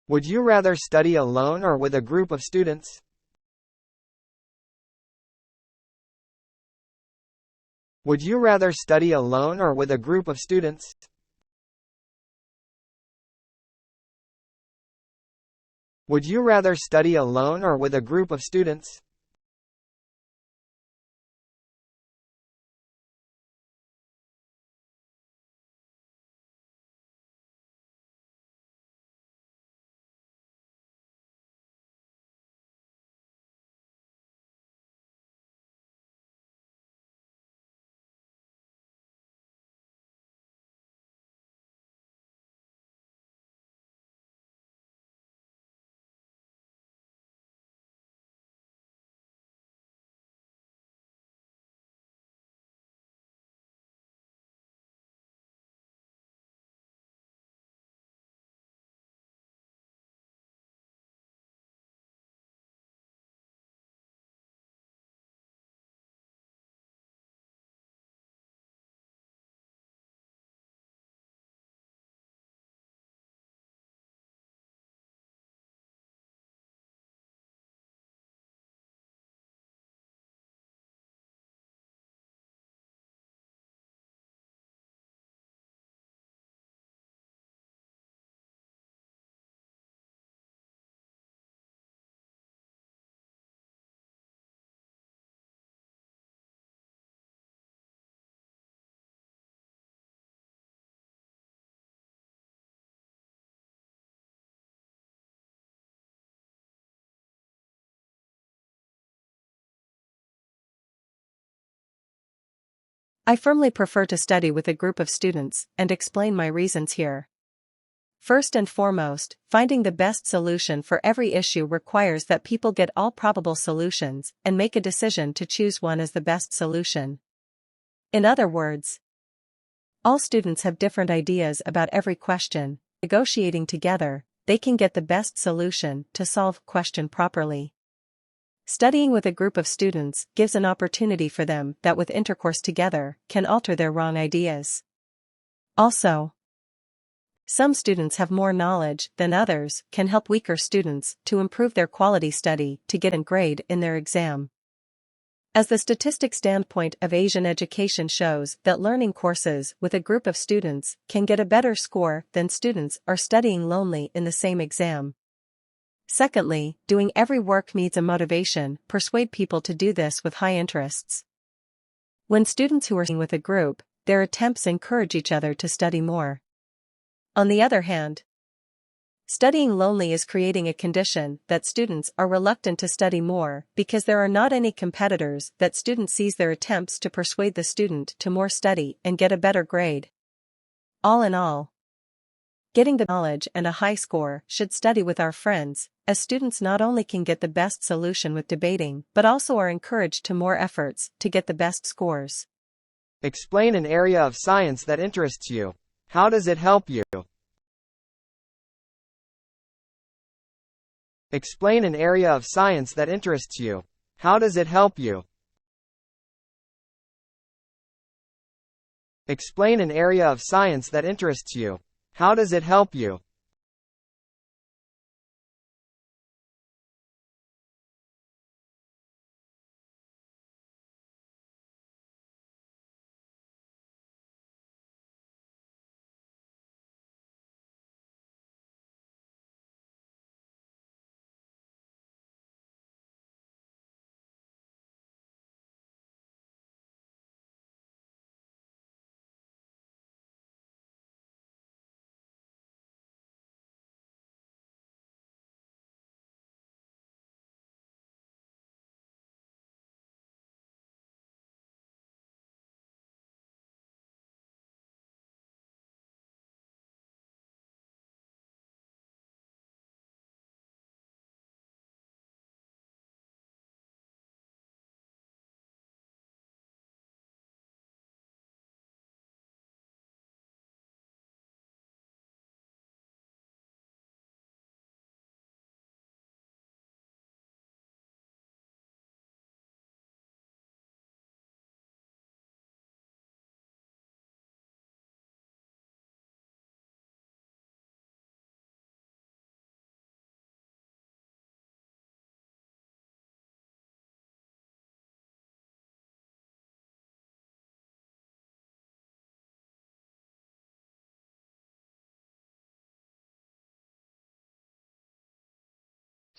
Would you rather study alone or with a group of students? Would you rather study alone or with a group of students? Would you rather study alone or with a group of students? I firmly prefer to study with a group of students, and explain my reasons here. First and foremost, finding the best solution for every issue requires that people get all probable solutions and make a decision to choose one as the best solution. In other words, all students have different ideas about every question. Negotiating together, they can get the best solution to solve a question properly. Studying with a group of students gives an opportunity for them that with intercourse together can alter their wrong ideas. Also, some students have more knowledge than others can help weaker students to improve their quality study to get a grade in their exam. As the statistic standpoint of Asian education shows that learning courses with a group of students can get a better score than students are studying lonely in the same exam. Secondly, doing every work needs a motivation. Persuade people to do this with high interests. When students who are studying with a group, their attempts encourage each other to study more. On the other hand, studying lonely is creating a condition that students are reluctant to study more because there are not any competitors that student sees their attempts to persuade the student to more study and get a better grade. All in all, getting the knowledge and a high score should study with our friends, as students not only can get the best solution with debating but also are encouraged to more efforts to get the best scores. Explain an area of science that interests you. How does it help you? Explain an area of science that interests you. How does it help you? Explain an area of science that interests you. How does it help you?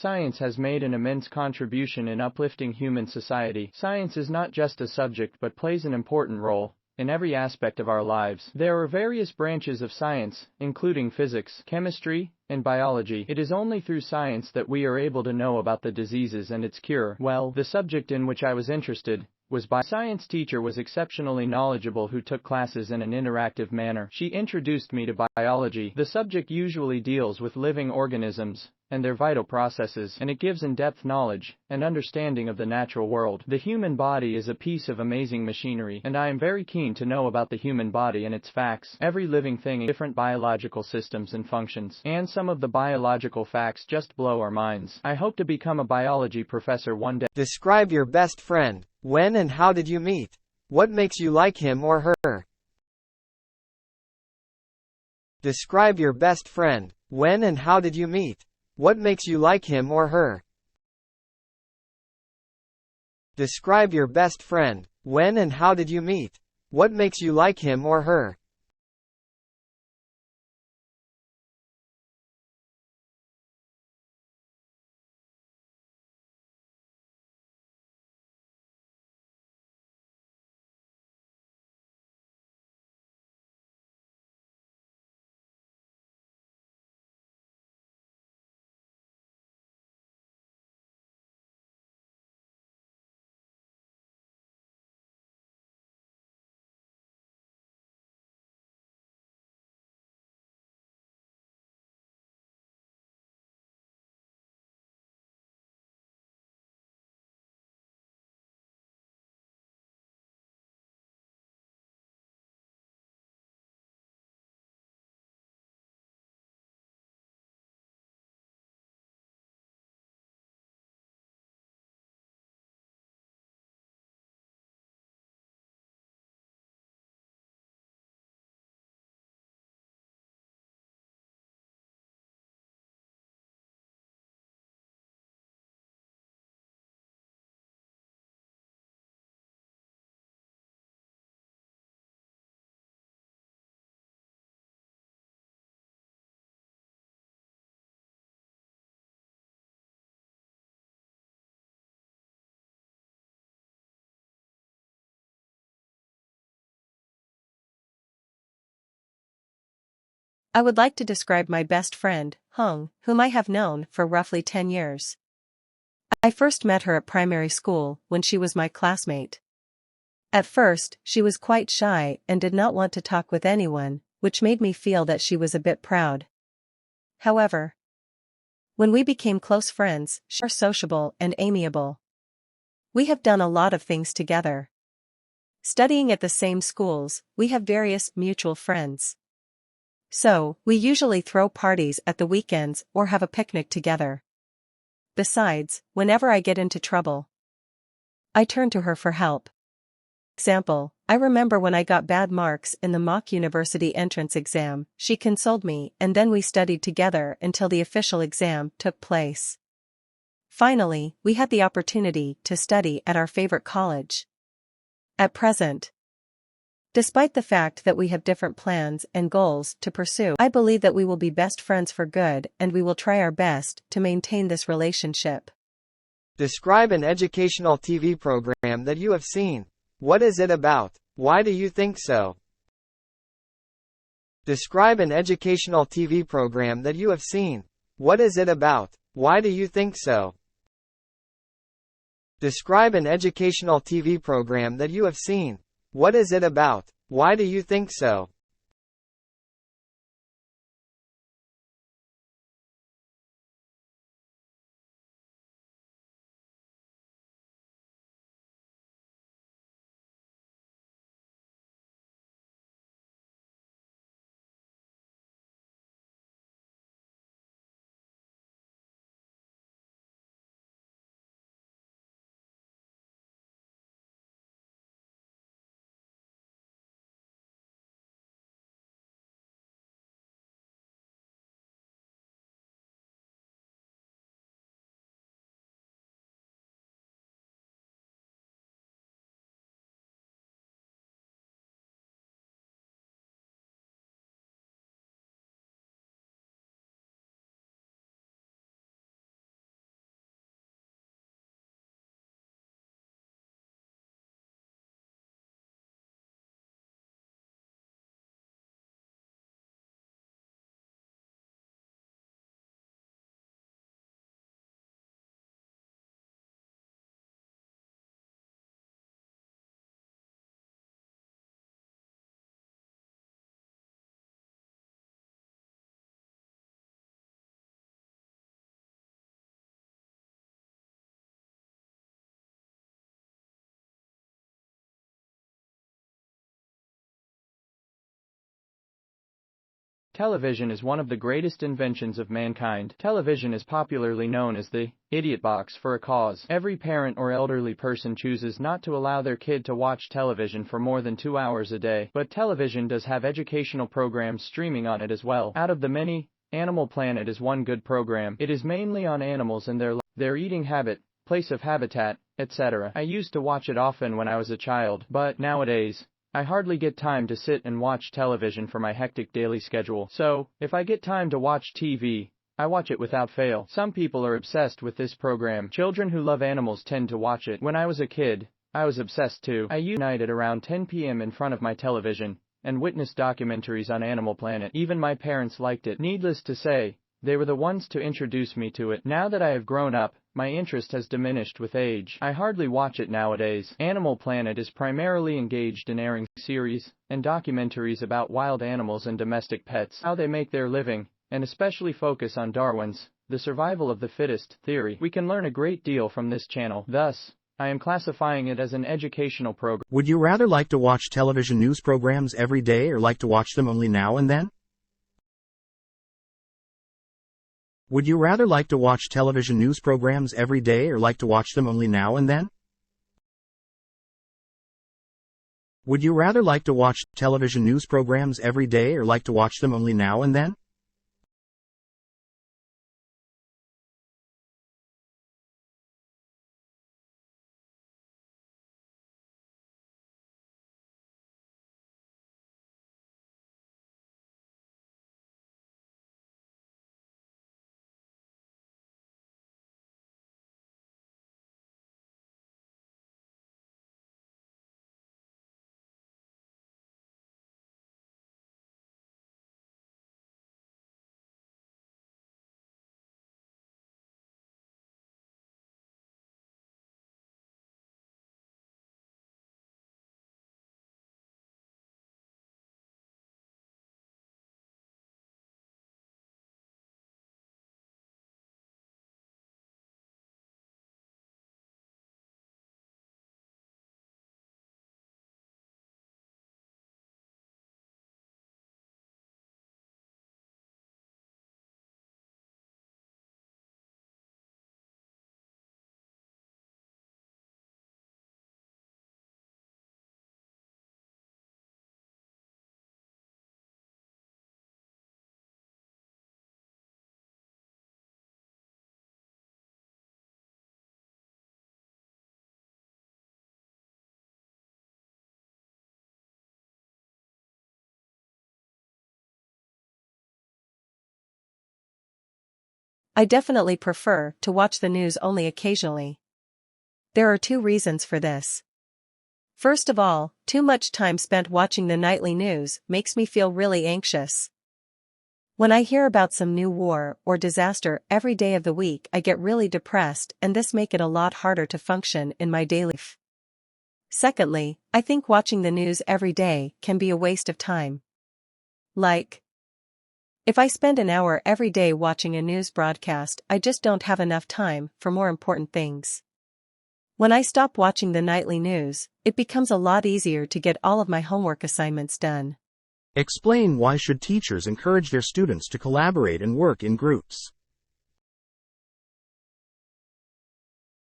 Science has made an immense contribution in uplifting human society. Science is not just a subject but plays an important role in every aspect of our lives. There are various branches of science, including physics, chemistry, and biology. It is only through science that we are able to know about the diseases and its cure. Well, the subject in which I was interested was by science teacher was exceptionally knowledgeable who took classes in an interactive manner. She introduced me to biology. The subject usually deals with living organisms and their vital processes, and it gives in-depth knowledge and understanding of the natural world. The human body is a piece of amazing machinery, and I am very keen to know about the human body and its facts. Every living thing in different biological systems and functions, and some of the biological facts just blow our minds. I hope to become a biology professor one day. Describe your best friend. When and how did you meet? What makes you like him or her? Describe your best friend. When and how did you meet? What makes you like him or her? Describe your best friend. When and how did you meet? What makes you like him or her? I would like to describe my best friend, Hung, whom I have known for roughly 10 years. I first met her at primary school when she was my classmate. At first, she was quite shy and did not want to talk with anyone, which made me feel that she was a bit proud. However, when we became close friends, she was sociable and amiable. We have done a lot of things together. Studying at the same schools, we have various mutual friends. So, we usually throw parties at the weekends or have a picnic together. Besides, whenever I get into trouble, I turn to her for help. Example, I remember when I got bad marks in the mock university entrance exam, she consoled me and then we studied together until the official exam took place. Finally, we had the opportunity to study at our favorite college. At present, despite the fact that we have different plans and goals to pursue, I believe that we will be best friends for good and we will try our best to maintain this relationship. Describe an educational TV program that you have seen. What is it about? Why do you think so? Describe an educational TV program that you have seen. What is it about? Why do you think so? Describe an educational TV program that you have seen. What is it about? Why do you think so? Television is one of the greatest inventions of mankind. Television is popularly known as the idiot box for a cause. Every parent or elderly person chooses not to allow their kid to watch television for more than 2 hours a day. But television does have educational programs streaming on it as well. Out of the many, Animal Planet is one good program. It is mainly on animals and their eating habit, place of habitat, etc. I used to watch it often when I was a child, but nowadays, I hardly get time to sit and watch television for my hectic daily schedule. So, if I get time to watch TV, I watch it without fail. Some people are obsessed with this program. Children who love animals tend to watch it. When I was a kid, I was obsessed too. I used to night at around 10 p.m. in front of my television and witness documentaries on Animal Planet. Even my parents liked it. Needless to say, they were the ones to introduce me to it. Now that I have grown up, my interest has diminished with age. I hardly watch it nowadays. Animal Planet is primarily engaged in airing series and documentaries about wild animals and domestic pets, how they make their living, and especially focus on Darwin's the survival of the fittest theory. We can learn a great deal from this channel. Thus, I am classifying it as an educational program. Would you rather like to watch television news programs every day or like to watch them only now and then? Would you rather like to watch television news programs every day or like to watch them only now and then? Would you rather like to watch television news programs every day or like to watch them only now and then? I definitely prefer to watch the news only occasionally. There are 2 reasons for this. First of all, too much time spent watching the nightly news makes me feel really anxious. When I hear about some new war or disaster every day of the week, I get really depressed, and this makes it a lot harder to function in my daily life. Secondly, I think watching the news every day can be a waste of time. Like, if I spend an hour every day watching a news broadcast, I just don't have enough time for more important things. When I stop watching the nightly news, it becomes a lot easier to get all of my homework assignments done. Explain why should teachers encourage their students to collaborate and work in groups.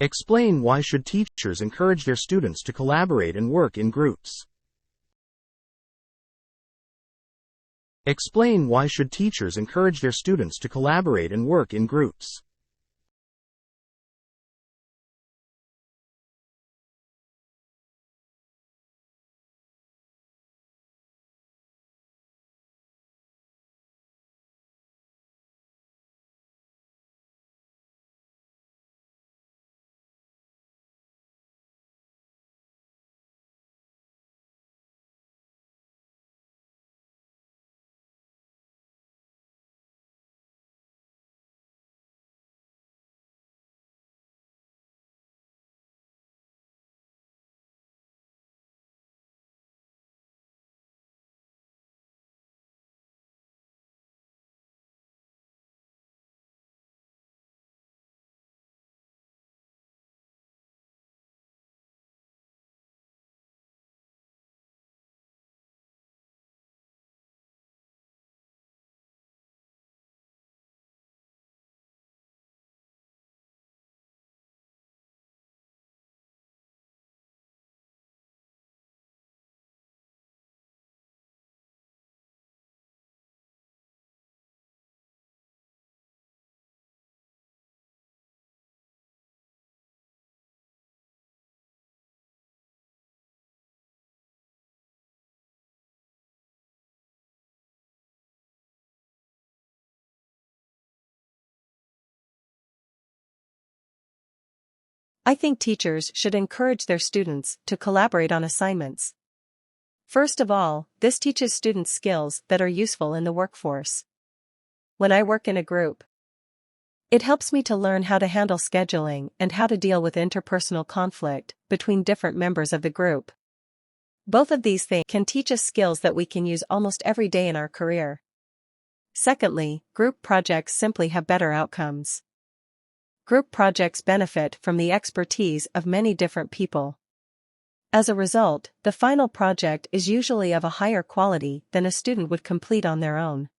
Explain why should teachers encourage their students to collaborate and work in groups. Explain why should teachers encourage their students to collaborate and work in groups. I think teachers should encourage their students to collaborate on assignments. First of all, this teaches students skills that are useful in the workforce. When I work in a group, it helps me to learn how to handle scheduling and how to deal with interpersonal conflict between different members of the group. Both of these things can teach us skills that we can use almost every day in our career. Secondly, group projects simply have better outcomes. Group projects benefit from the expertise of many different people. As a result, the final project is usually of a higher quality than a student would complete on their own.